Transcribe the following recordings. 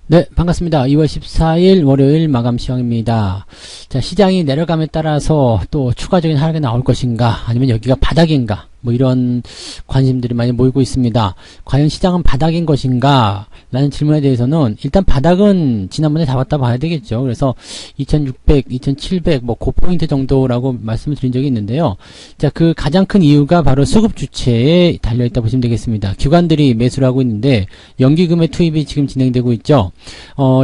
네, 반갑습니다. 2월 14일 월요일 마감 시황입니다. 자, 시장이 내려감에 따라서 또 추가적인 하락이 나올 것인가, 아니면 여기가 바닥인가, 뭐 이런 관심들이 많이 모이고 있습니다. 과연 시장은 바닥인 것인가? 라는 질문에 대해서는 일단 바닥은 지난번에 잡았다 봐야 되겠죠. 그래서 2600, 2700, 뭐 고포인트 정도라고 말씀을 드린 적이 있는데요. 자, 그 가장 큰 이유가 바로 수급 주체에 달려있다 보시면 되겠습니다. 기관들이 매수를 하고 있는데 연기금의 투입이 지금 진행되고 있죠.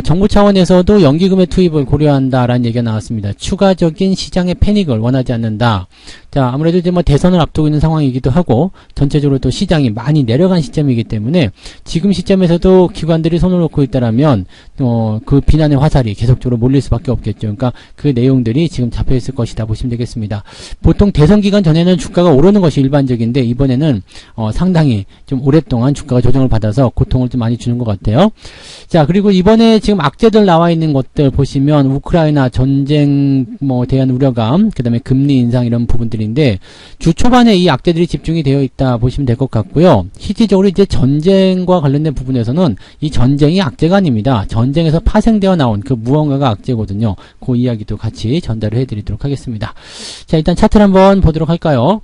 정부 차원에서도 연기금의 투입을 고려한다라는 얘기가 나왔습니다. 추가적인 시장의 패닉을 원하지 않는다. 자, 아무래도 이제 뭐 대선을 앞두고 있는 상황이기도 하고 전체적으로 또 시장이 많이 내려간 시점이기 때문에 지금 시점에서도 기관들이 손을 놓고 있다라면 그 비난의 화살이 계속적으로 몰릴 수밖에 없겠죠. 그러니까 그 내용들이 지금 잡혀 있을 것이다 보시면 되겠습니다. 보통 대선 기간 전에는 주가가 오르는 것이 일반적인데 이번에는 상당히 좀 오랫동안 주가가 조정을 받아서 고통을 좀 많이 주는 것 같아요. 자, 그리고 이번에 지금 악재들 나와 있는 것들 보시면 우크라이나 전쟁 뭐 대한 우려감, 그 다음에 금리 인상 이런 부분들인데 주 초반에 이 악재들이 집중이 되어 있다 보시면 될 것 같고요. 실질적으로 이제 전쟁과 관련된 부분에서는 이 전쟁이 악재가 아닙니다. 전쟁에서 파생되어 나온 그 무언가가 악재거든요. 그 이야기도 같이 전달을 해드리도록 하겠습니다. 자, 일단 차트를 한번 보도록 할까요?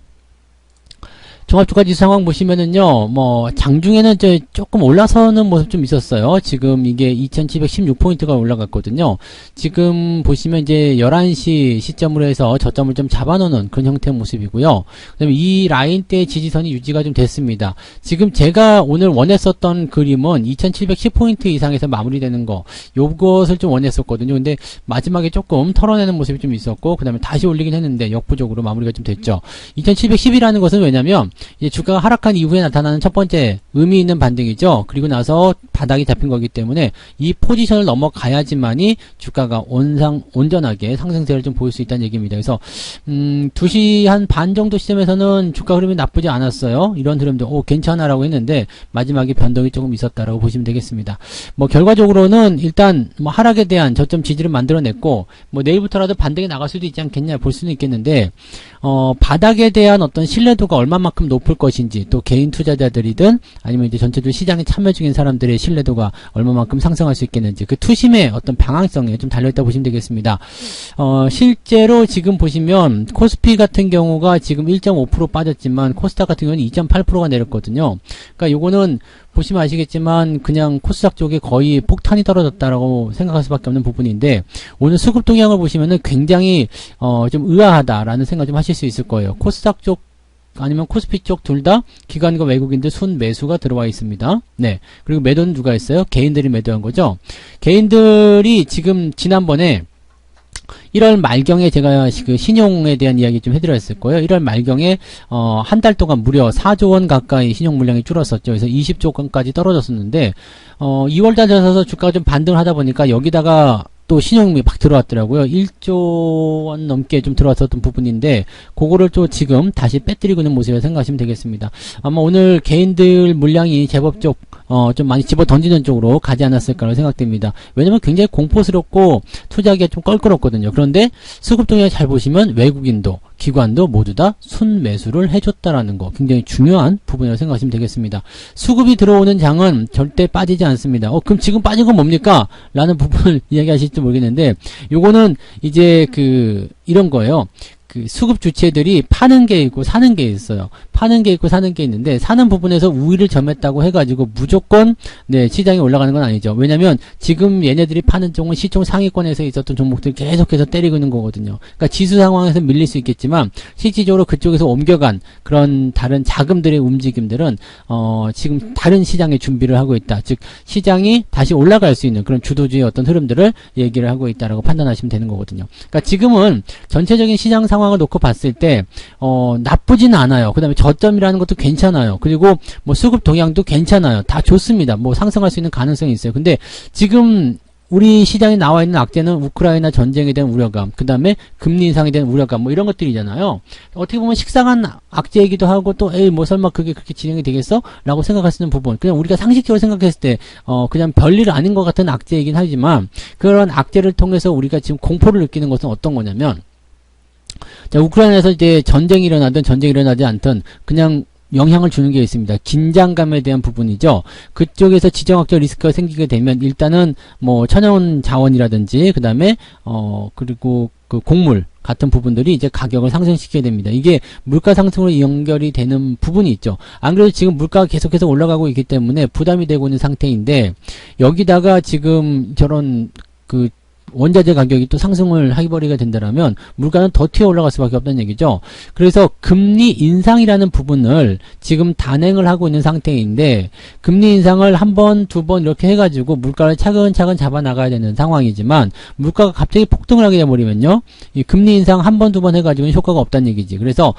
종합주가지수 상황 보시면은요, 뭐, 장중에는 조금 올라서는 모습 좀 있었어요. 지금 이게 2716포인트가 올라갔거든요. 지금 보시면 이제 11시 시점으로 해서 저점을 좀 잡아놓는 그런 형태의 모습이고요. 그 다음에 이 라인대의 지지선이 유지가 좀 됐습니다. 지금 제가 오늘 원했었던 그림은 2710포인트 이상에서 마무리되는 거, 요것을 좀 원했었거든요. 근데 마지막에 조금 털어내는 모습이 좀 있었고, 그 다음에 다시 올리긴 했는데 역부족으로 마무리가 좀 됐죠. 2710이라는 것은 왜냐면, 이제 주가가 하락한 이후에 나타나는 첫 번째 의미 있는 반등이죠. 그리고 나서 바닥이 잡힌 거기 때문에 이 포지션을 넘어가야지만이 주가가 온전하게 상승세를 좀 보일 수 있다는 얘기입니다. 그래서 2시 한 반 정도 시점에서는 주가 흐름이 나쁘지 않았어요. 이런 흐름도 괜찮아라고 했는데 마지막에 변동이 조금 있었다라고 보시면 되겠습니다. 뭐 결과적으로는 일단 뭐 하락에 대한 저점 지지를 만들어냈고 뭐 내일부터라도 반등이 나갈 수도 있지 않겠냐 볼 수는 있겠는데 바닥에 대한 어떤 신뢰도가 얼마만큼 높을 것인지, 또 개인 투자자들이든 아니면 이제 전체적으로 시장에 참여 중인 사람들의 신뢰도가 얼마만큼 상승할 수 있겠는지, 그 투심의 어떤 방향성에 좀 달려있다 보시면 되겠습니다. 실제로 지금 보시면 코스피 같은 경우가 지금 1.5% 빠졌지만 코스닥 같은 경우는 2.8%가 내렸거든요. 그러니까 요거는 보시면 아시겠지만 그냥 코스닥 쪽에 거의 폭탄이 떨어졌다라고 생각할 수밖에 없는 부분인데, 오늘 수급 동향을 보시면은 굉장히 좀 의아하다라는 생각 좀 하실 수 있을 거예요. 코스닥 쪽 아니면 코스피 쪽 둘 다 기관과 외국인들 순 매수가 들어와 있습니다. 네. 그리고 매도는 누가 했어요? 개인들이 매도한 거죠. 개인들이 지금 지난번에 1월 말경에 제가 그 신용에 대한 이야기 좀 해드렸을 거예요. 1월 말경에 한 달 동안 무려 4조 원 가까이 신용 물량이 줄었었죠. 그래서 20조 원까지 떨어졌었는데 2월 달 들어서 주가가 좀 반등을 하다 보니까 여기다가 또 신용이 막 들어왔더라고요. 1조 원 넘게 좀 들어왔었던 부분인데 그거를 또 지금 다시 빼뜨리고 있는 모습이라고 생각하시면 되겠습니다. 아마 오늘 개인들 물량이 제법 좀 많이 집어 던지는 쪽으로 가지 않았을까라고 생각됩니다. 왜냐면 굉장히 공포스럽고 투자하기가 좀 껄끄럽거든요. 그런데 수급 동향 잘 보시면 외국인도 기관도 모두 다 순매수를 해줬다라는 거, 굉장히 중요한 부분이라고 생각하시면 되겠습니다. 수급이 들어오는 장은 절대 빠지지 않습니다. 그럼 지금 빠진 건 뭡니까? 라는 부분을 이야기하실지 모르겠는데, 요거는 이제 이런 거예요. 그 수급 주체들이 파는 게 있고 사는 게 있어요. 파는 게 있고 사는 게 있는데, 사는 부분에서 우위를 점했다고 해가지고 무조건 시장이 올라가는 건 아니죠. 왜냐면 지금 얘네들이 파는 쪽은 시총 상위권에서 있었던 종목들 계속해서 때리고 있는 거거든요. 그러니까 지수 상황에서 밀릴 수 있겠지만 실질적으로 그쪽에서 옮겨간 그런 다른 자금들의 움직임들은 지금 다른 시장에 준비를 하고 있다. 즉 시장이 다시 올라갈 수 있는 그런 주도주의 어떤 흐름들을 얘기를 하고 있다라고 판단하시면 되는 거거든요. 그러니까 지금은 전체적인 시장 상황을 놓고 봤을 때 나쁘지는 않아요. 그 다음에 저점이라는 것도 괜찮아요. 그리고 뭐 수급 동향도 괜찮아요. 다 좋습니다. 뭐 상승할 수 있는 가능성이 있어요. 근데 지금 우리 시장에 나와 있는 악재는 우크라이나 전쟁에 대한 우려감, 그 다음에 금리 인상에 대한 우려감, 뭐 이런 것들이잖아요. 어떻게 보면 식상한 악재이기도 하고 또 뭐 설마 그게 그렇게 진행이 되겠어? 라고 생각할 수 있는 부분, 그냥 우리가 상식적으로 생각했을 때 그냥 별일 아닌 것 같은 악재이긴 하지만, 그런 악재를 통해서 우리가 지금 공포를 느끼는 것은 어떤 거냐면, 자, 우크라이나에서 이제 전쟁이 일어나든 전쟁이 일어나지 않든 그냥 영향을 주는 게 있습니다. 긴장감에 대한 부분이죠. 그쪽에서 지정학적 리스크가 생기게 되면 일단은 뭐 천연 자원이라든지 그다음에 그리고 그 곡물 같은 부분들이 이제 가격을 상승시키게 됩니다. 이게 물가 상승으로 연결이 되는 부분이 있죠. 안 그래도 지금 물가가 계속해서 올라가고 있기 때문에 부담이 되고 있는 상태인데 여기다가 지금 저런 그 원자재 가격이 또 상승을 해버리게 된다면 물가는 더 튀어 올라갈 수밖에 없다는 얘기죠. 그래서 금리 인상이라는 부분을 지금 단행을 하고 있는 상태인데 금리 인상을 한 번, 두 번 이렇게 해가지고 물가를 차근차근 잡아 나가야 되는 상황이지만 물가가 갑자기 폭등을 하게 돼버리면요. 이 금리 인상 한 번, 두 번 해가지고는 효과가 없다는 얘기지. 그래서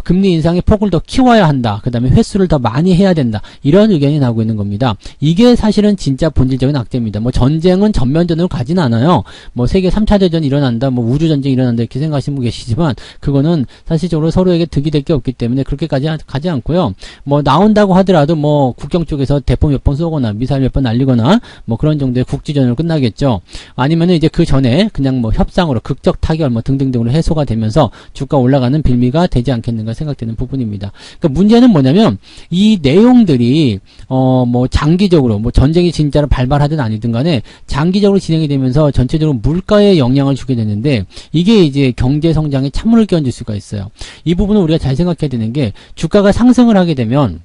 금리 인상의 폭을 더 키워야 한다. 그 다음에 횟수를 더 많이 해야 된다. 이런 의견이 나오고 있는 겁니다. 이게 사실은 진짜 본질적인 악재입니다. 뭐 전쟁은 전면전으로 가진 않아요. 뭐 세계 3차 대전이 일어난다, 뭐 우주전쟁이 일어난다 이렇게 생각하시는 분 계시지만 그거는 사실적으로 서로에게 득이 될 게 없기 때문에 그렇게까지 가지 않고요. 뭐 나온다고 하더라도 뭐 국경 쪽에서 대포 몇 번 쏘거나 미사일 몇 번 날리거나 뭐 그런 정도의 국지전으로 끝나겠죠. 아니면은 이제 그 전에 그냥 뭐 협상으로 극적 타결 뭐 등등등으로 해소가 되면서 주가 올라가는 빌미가 되지 않겠는가 생각되는 부분입니다. 그러니까 문제는 뭐냐면 이 내용들이 뭐 장기적으로 뭐 전쟁이 진짜로 발발하든 아니든 간에 장기적으로 진행이 되면서 전체적으로 물가에 영향을 주게 되는데 이게 이제 경제 성장에 찬물을 끼얹을 수가 있어요. 이 부분은 우리가 잘 생각해야 되는 게 주가가 상승을 하게 되면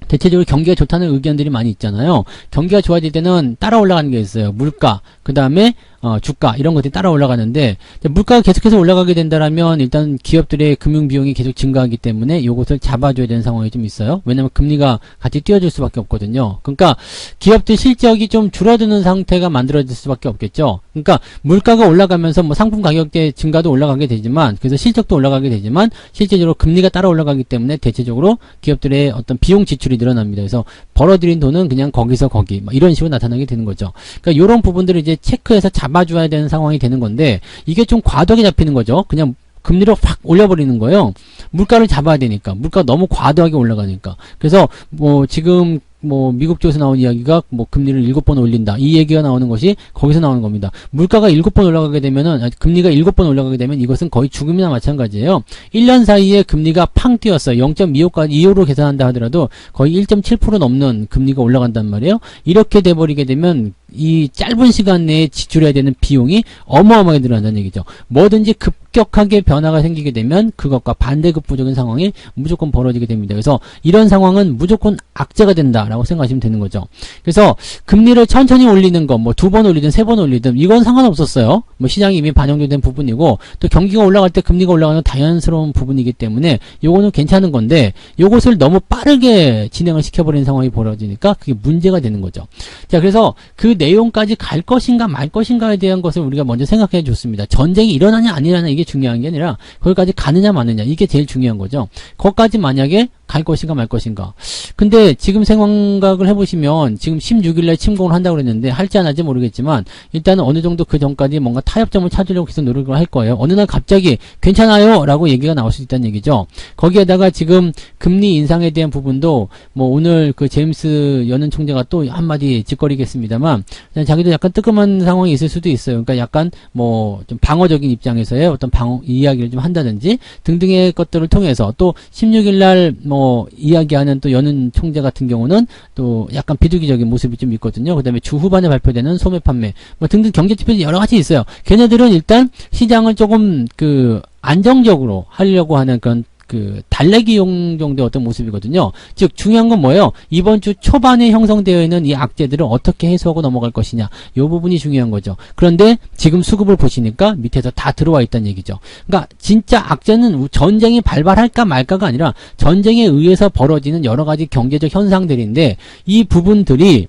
대체적으로 경기가 좋다는 의견들이 많이 있잖아요. 경기가 좋아질 때는 따라 올라가는 게 있어요. 물가, 그 다음에 주가 이런 것들이 따라 올라가는데 물가가 계속해서 올라가게 된다라면 일단 기업들의 금융 비용이 계속 증가하기 때문에 이것을 잡아줘야 되는 상황이 좀 있어요. 왜냐하면 금리가 같이 뛰어줄 수밖에 없거든요. 그러니까 기업들 실적이 좀 줄어드는 상태가 만들어질 수밖에 없겠죠. 그러니까 물가가 올라가면서 뭐 상품 가격대 증가도 올라가게 되지만 그래서 실적도 올라가게 되지만 실제적으로 금리가 따라 올라가기 때문에 대체적으로 기업들의 어떤 비용 지출이 늘어납니다. 그래서 벌어들인 돈은 그냥 거기서 거기 뭐 이런 식으로 나타나게 되는 거죠. 그러니까 이런 부분들을 이제 체크해서 잡아줘야 되는 상황이 되는 건데 이게 좀 과도하게 잡히는 거죠. 그냥 금리를 확 올려버리는 거예요. 물가를 잡아야 되니까. 물가가 너무 과도하게 올라가니까. 그래서 뭐 지금 뭐 미국 쪽에서 나온 이야기가 뭐 금리를 7번 올린다. 이 얘기가 나오는 것이 거기서 나오는 겁니다. 물가가 7번 올라가게 되면은 금리가 7번 올라가게 되면 이것은 거의 죽음이나 마찬가지예요. 1년 사이에 금리가 팡 뛰었어요. 0.25까지 2호로 계산한다 하더라도 거의 1.7% 넘는 금리가 올라간단 말이에요. 이렇게 돼 버리게 되면 이 짧은 시간 내에 지출해야 되는 비용이 어마어마하게 늘어난다는 얘기죠. 뭐든지 급격하게 변화가 생기게 되면 그것과 반대급부적인 상황이 무조건 벌어지게 됩니다. 그래서 이런 상황은 무조건 악재가 된다라고 생각하시면 되는 거죠. 그래서 금리를 천천히 올리는 거, 뭐 2번 올리든 3번 올리든 이건 상관없었어요. 뭐 시장이 이미 반영된 부분이고 또 경기가 올라갈 때 금리가 올라가는 자연스러운 부분이기 때문에 요거는 괜찮은 건데 요것을 너무 빠르게 진행을 시켜버리는 상황이 벌어지니까 그게 문제가 되는 거죠. 자, 그래서 그 내용까지 갈 것인가 말 것인가에 대한 것을 우리가 먼저 생각해 줬습니다. 전쟁이 일어나냐 안 일어나냐 이게 중요한 게 아니라 거기까지 가느냐 마느냐 이게 제일 중요한 거죠. 거기까지 만약에 갈 것인가 말 것인가. 근데 지금 생각을 해보시면 지금 16일날 침공을 한다고 그랬는데 할지 안 할지 모르겠지만 일단은 어느 정도 그 전까지 뭔가 타협점을 찾으려고 계속 노력을 할 거예요. 어느 날 갑자기 괜찮아요 라고 얘기가 나올 수 있다는 얘기죠. 거기에다가 지금 금리 인상에 대한 부분도 뭐 오늘 그 제임스 연은 총재가 또 한마디 짓거리겠습니다만 자기도 약간 뜨끔한 상황이 있을 수도 있어요. 그러니까 약간 뭐 좀 방어적인 입장에서의 어떤 이야기를 좀 한다든지 등등의 것들을 통해서 또 16일날 뭐 이야기하는 또 연은 총재 같은 경우는 또 약간 비둘기적인 모습이 좀 있거든요. 그 다음에 주 후반에 발표되는 소매 판매 뭐 등등 경제 지표들이 여러 가지 있어요. 걔네들은 일단 시장을 조금 그 안정적으로 하려고 하는 그런 그 달래기용 정도의 어떤 모습이거든요. 즉 중요한 건 뭐예요? 이번 주 초반에 형성되어 있는 이 악재들을 어떻게 해소하고 넘어갈 것이냐. 이 부분이 중요한 거죠. 그런데 지금 수급을 보시니까 밑에서 다 들어와 있다는 얘기죠. 그러니까 진짜 악재는 전쟁이 발발할까 말까가 아니라 전쟁에 의해서 벌어지는 여러 가지 경제적 현상들인데 이 부분들이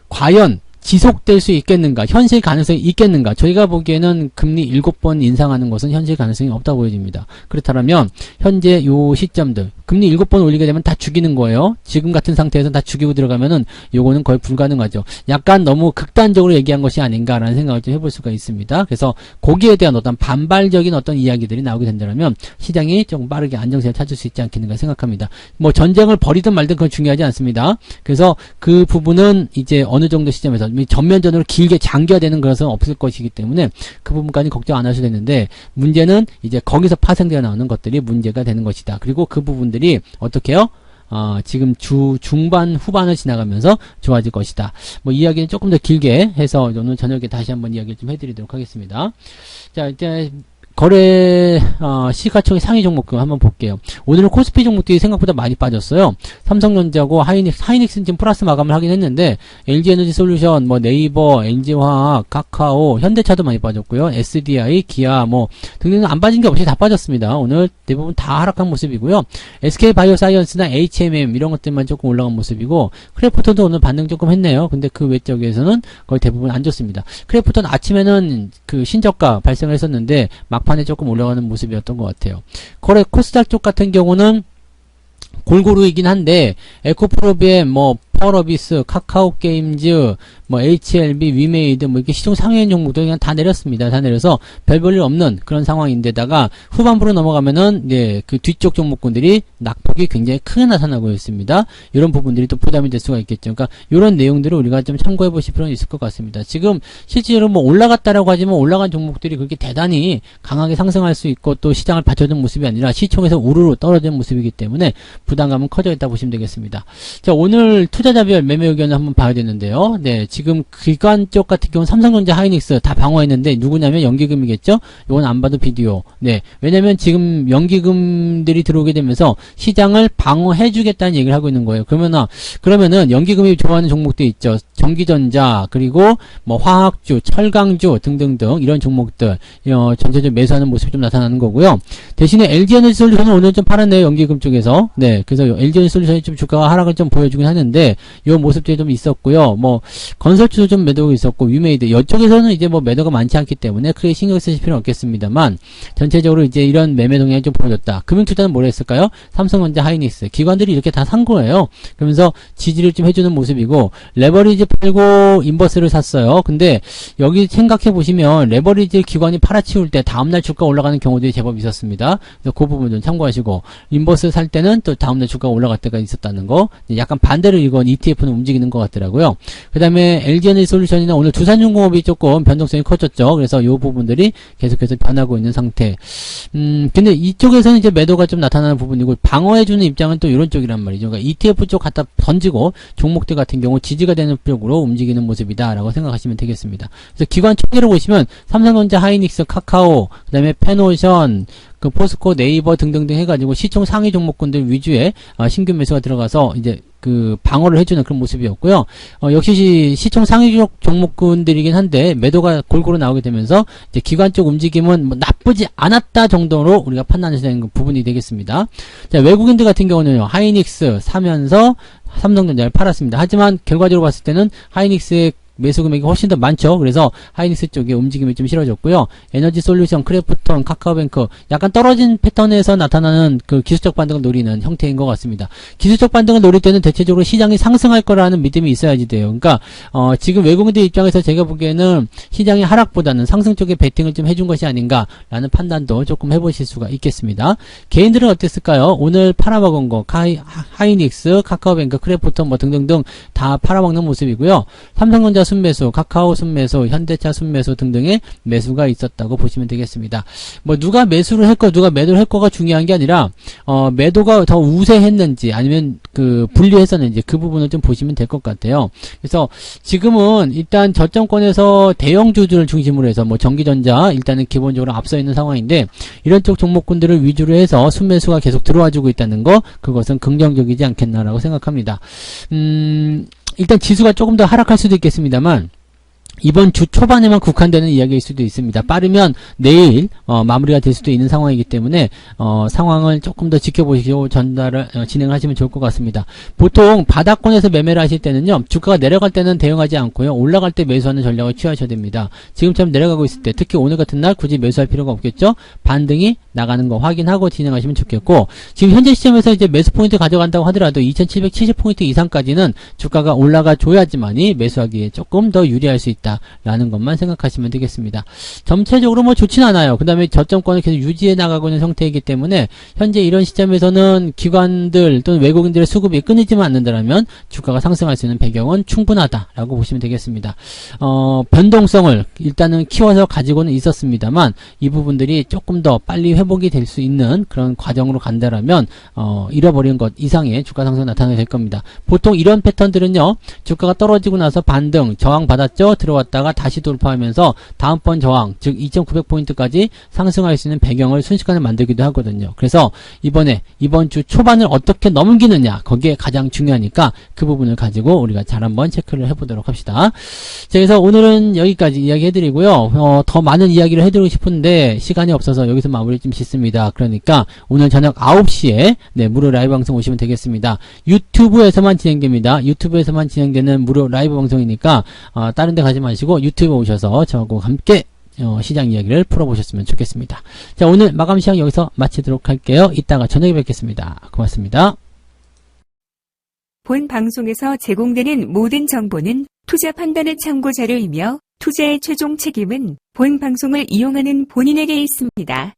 과연 지속될 수 있겠는가? 현실 가능성이 있겠는가? 저희가 보기에는 금리 7번 인상하는 것은 현실 가능성이 없다고 보여집니다. 그렇다면 현재 요 시점들 금리 7번 올리게 되면 다 죽이는 거예요. 지금 같은 상태에서 다 죽이고 들어가면은 요거는 거의 불가능하죠. 약간 너무 극단적으로 얘기한 것이 아닌가라는 생각을 좀 해볼 수가 있습니다. 그래서 거기에 대한 어떤 반발적인 어떤 이야기들이 나오게 된다면 시장이 조금 빠르게 안정세를 찾을 수 있지 않겠는가 생각합니다. 뭐 전쟁을 벌이든 말든 그건 중요하지 않습니다. 그래서 그 부분은 이제 어느 정도 시점에서 전면전으로 길게 장기화되는 것은 없을 것이기 때문에 그 부분까지 걱정 안 하셔도 되는데 문제는 이제 거기서 파생되어 나오는 것들이 문제가 되는 것이다. 그리고 그 부분들이 어떻게 해요? 지금 주 중반 후반을 지나가면서 좋아질 것이다. 뭐 이야기는 조금 더 길게 해서 오늘 저녁에 다시 한번 이야기를 좀 해드리도록 하겠습니다. 자, 이제 거래 시가총액 상위 종목들 한번 볼게요. 오늘은 코스피 종목들이 생각보다 많이 빠졌어요. 삼성전자고 하이닉스는 지금 플러스 마감을 하긴 했는데 LG에너지솔루션, 뭐 네이버, NG화학, 카카오, 현대차도 많이 빠졌고요. SDI, 기아 뭐 등등 안 빠진 게 없이 다 빠졌습니다. 오늘 대부분 다 하락한 모습이고요. SK바이오사이언스나 HMM 이런 것들만 조금 올라간 모습이고 크래프톤도 오늘 반등 조금 했네요. 근데 그 외적에서는 거의 대부분 안 좋습니다. 크래프톤 아침에는 그 신저가 발생을 했었는데 막판에 조금 올라가는 모습이었던 것 같아요. 거래 코스닥 쪽 같은 경우는 골고루이긴 한데 에코프로비엠, 뭐 펄어비스, 카카오게임즈, 뭐 HLB, 위메이드 뭐 이렇게 시총 상위인 종목들 그냥 다 내렸습니다. 다 내려서 별 볼일 없는 그런 상황인데다가 후반부로 넘어가면은 이제 그 뒤쪽 종목군들이 낙폭이 굉장히 크게 나타나고 있습니다. 이런 부분들이 또 부담이 될 수가 있겠죠. 그러니까 이런 내용들을 우리가 좀 참고해 보실 필요는 있을 것 같습니다. 지금 실제로 뭐 올라갔다라고 하지만 올라간 종목들이 그렇게 대단히 강하게 상승할 수 있고 또 시장을 받쳐준 모습이 아니라 시총에서 우르르 떨어진 모습이기 때문에 부담감은 커져 있다 보시면 되겠습니다. 자, 오늘 투자자별 매매 의견을 한번 봐야 되는데요. 네, 지금 기관 쪽 같은 경우는 삼성전자, 하이닉스 다 방어했는데 누구냐면 연기금이겠죠. 이건 안 봐도 비디오. 네, 왜냐면 지금 연기금들이 들어오게 되면서 시장을 방어해주겠다는 얘기를 하고 있는 거예요. 그러면은 연기금이 좋아하는 종목도 있죠. 전기전자 그리고 뭐 화학주, 철강주 등등등 이런 종목들 전체적으로 매수하는 모습이 좀 나타나는 거고요. 대신에 LG에너지솔루션은 오늘 좀 팔았네요. 연기금 쪽에서. 네, 그래서 LG에너지솔루션이 좀 주가가 하락을 좀 보여주긴 하는데 이 모습들이 좀 있었고요. 뭐 건설주도 좀 매도가 있었고 위메이드 이쪽에서는 이제 뭐 매도가 많지 않기 때문에 크게 신경 쓰실 필요는 없겠습니다만 전체적으로 이제 이런 매매 동향이 좀 보여줬다. 금융투자는 뭘 했을까요? 삼성전자, 하이닉스 기관들이 이렇게 다 산 거예요. 그러면서 지지를 좀 해주는 모습이고 레버리지 팔고 인버스를 샀어요. 근데 여기 생각해 보시면 레버리지 기관이 팔아치울 때 다음날 주가 올라가는 경우들이 제법 있었습니다. 그래서 그 부분 좀 참고하시고 인버스 살 때는 또 다음날 주가 올라갈 때가 있었다는 거. 약간 반대로 이건 ETF는 움직이는 것 같더라고요. 그 다음에 LG에너지솔루션이나 오늘 두산중공업이 조금 변동성이 커졌죠. 그래서 이 부분들이 계속해서 변하고 있는 상태. 근데 이쪽에서는 이제 매도가 좀 나타나는 부분이고 방어해주는 입장은 또 이런 쪽이란 말이죠. 그러니까 ETF 쪽 갖다 던지고 종목들 같은 경우 지지가 되는 쪽으로 움직이는 모습이다 라고 생각하시면 되겠습니다. 그래서 기관 총계로 보시면 삼성전자, 하이닉스, 카카오, 그 다음에 페노션, 그 포스코, 네이버 등등등 해가지고 시총 상위 종목군들 위주의 신규 매수가 들어가서 이제 그 방어를 해주는 그런 모습이었고요. 역시 시총 상위 종목군들이긴 한데 매도가 골고루 나오게 되면서 이제 기관 쪽 움직임은 뭐 나쁘지 않았다 정도로 우리가 판단해야 되는 부분이 되겠습니다. 자, 외국인들 같은 경우는요. 하이닉스 사면서 삼성전자를 팔았습니다. 하지만 결과적으로 봤을 때는 하이닉스의 매수 금액이 훨씬 더 많죠. 그래서 하이닉스 쪽에 움직임이 좀 싫어졌고요. 에너지솔루션, 크래프톤, 카카오뱅크 약간 떨어진 패턴에서 나타나는 그 기술적 반등을 노리는 형태인 것 같습니다. 기술적 반등을 노릴 때는 대체적으로 시장이 상승할 거라는 믿음이 있어야지 돼요. 그러니까 지금 외국인들 입장에서 제가 보기에는 시장의 하락보다는 상승 쪽에 베팅을 좀 해준 것이 아닌가라는 판단도 조금 해보실 수가 있겠습니다. 개인들은 어땠을까요? 오늘 팔아먹은 거 하이닉스, 카카오뱅크, 크래프톤 뭐 등등등 다 팔아먹는 모습이고요. 삼성전자 순매수, 카카오 순매수, 현대차 순매수 등등의 매수가 있었다고 보시면 되겠습니다. 뭐 누가 매수를 했고 누가 매도를 했고가 중요한 게 아니라 매도가 더 우세했는지 아니면 그 불리했었는지 그 부분을 좀 보시면 될 것 같아요. 그래서 지금은 일단 저점권에서 대형주들을 중심으로 해서 뭐 전기전자 일단은 기본적으로 앞서 있는 상황인데 이런 쪽 종목군들을 위주로 해서 순매수가 계속 들어와주고 있다는 거 그것은 긍정적이지 않겠나라고 생각합니다. 일단 지수가 조금 더 하락할 수도 있겠습니다만 이번 주 초반에만 국한되는 이야기일 수도 있습니다. 빠르면 내일 마무리가 될 수도 있는 상황이기 때문에 상황을 조금 더 지켜보시고 전달을 진행하시면 좋을 것 같습니다. 보통 바닥권에서 매매를 하실 때는요. 주가가 내려갈 때는 대응하지 않고요. 올라갈 때 매수하는 전략을 취하셔야 됩니다. 지금처럼 내려가고 있을 때 특히 오늘 같은 날 굳이 매수할 필요가 없겠죠. 반등이 나가는 거 확인하고 진행하시면 좋겠고 지금 현재 시점에서 이제 매수 포인트 가져간다고 하더라도 2770포인트 이상까지는 주가가 올라가 줘야지만이 매수하기에 조금 더 유리할 수 있다. 있다 라는 것만 생각하시면 되겠습니다. 전체적으로 뭐 좋진 않아요. 그 다음에 저점권을 계속 유지해 나가고 있는 상태이기 때문에 현재 이런 시점에서는 기관들 또는 외국인들의 수급이 끊이지만 않는다면 주가가 상승할 수 있는 배경은 충분하다라고 보시면 되겠습니다. 변동성을 일단은 키워서 가지고는 있었습니다만 이 부분들이 조금 더 빨리 회복이 될 수 있는 그런 과정으로 간다라면 잃어버린 것 이상의 주가 상승이 나타나게 될 겁니다. 보통 이런 패턴들은요, 주가가 떨어지고 나서 반등, 저항 받았죠? 들어왔다가 다시 돌파하면서 다음번 저항, 즉 2900포인트까지 상승할 수 있는 배경을 순식간에 만들기도 하거든요. 그래서 이번 주 초반을 어떻게 넘기느냐, 거기에 가장 중요하니까 그 부분을 가지고 우리가 잘 한번 체크를 해보도록 합시다. 자, 그래서 오늘은 여기까지 이야기 해드리고요. 더 많은 이야기를 해드리고 싶은데 시간이 없어서 여기서 마무리 좀 짓습니다. 그러니까 오늘 저녁 9시에 무료 라이브 방송 오시면 되겠습니다. 유튜브에서만 진행됩니다. 유튜브에서만 진행되는 무료 라이브 방송이니까 다른 데 가지 마시고 유튜브에 오셔서 저하고 함께 시장 이야기를 풀어보셨으면 좋겠습니다. 자, 오늘 마감 시간 여기서 마치도록 할게요. 이따가 저녁에 뵙겠습니다. 고맙습니다. 본 방송에서 제공되는 모든 정보는 투자 판단의 참고 자료이며 투자의 최종 책임은 본 방송을 이용하는 본인에게 있습니다.